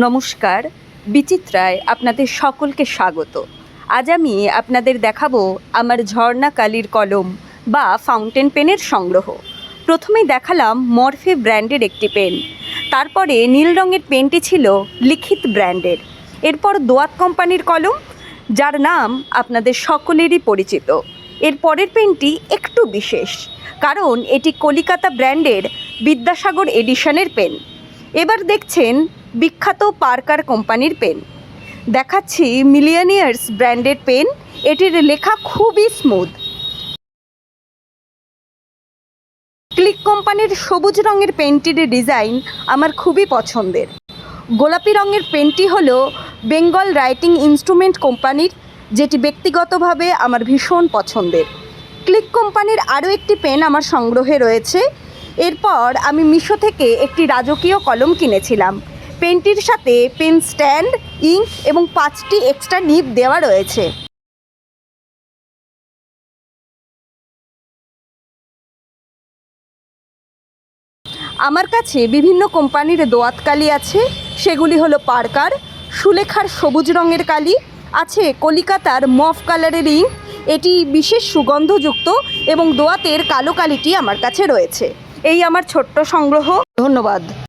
নমস্কার, বিচিত্রায় আপনাদের সকলকে স্বাগত। আজ আমি আপনাদের দেখাবো আমার ঝর্ণা কালির কলম বা ফাউন্টেন পেনের সংগ্রহ। প্রথমেই দেখালাম মরফে ব্র্যান্ডের একটি পেন, তারপরে নীল রঙের পেনটি ছিল লিখিত ব্র্যান্ডের, এরপর দোয়াত কোম্পানির কলম, যার নাম আপনাদের সকলেরই পরিচিত। এর পরের পেনটি একটু বিশেষ, কারণ এটি কলিকাতা ব্র্যান্ডের বিদ্যাসাগর এডিশনের পেন। এবার দেখছেন বিখ্যাত পার্কার কোম্পানির পেন। দেখাচ্ছি মিলিয়নিয়ার্স ব্র্যান্ডের পেন, এটির লেখা খুবই স্মুথ। ক্লিক কোম্পানির সবুজ রঙের পেনটির ডিজাইন আমার খুবই পছন্দের। গোলাপি রঙের পেনটি হলো বেঙ্গল রাইটিং ইনস্ট্রুমেন্ট কোম্পানির, যেটি ব্যক্তিগতভাবে আমার ভীষণ পছন্দের। ক্লিক কোম্পানির আরও একটি পেন আমার সংগ্রহে রয়েছে। এরপর আমি মিশো থেকে একটি রাজকীয় কলম কিনেছিলাম। পেনটির সাথে পেন স্ট্যান্ড, ইঙ্ক এবং 5টি এক্সট্রা নিব দেওয়া রয়েছে। আমার কাছে বিভিন্ন কোম্পানির দোয়াত কালি আছে, সেগুলি হলো পার্কার, সুলেখার সবুজ রঙের কালি আছে, কলিকাতার মফ কালারের ইঙ্ক, এটি বিশেষ সুগন্ধযুক্ত, এবং দোয়াতের কালো কালিটি আমার কাছে রয়েছে। এই আমার ছোট্ট সংগ্রহ। ধন্যবাদ।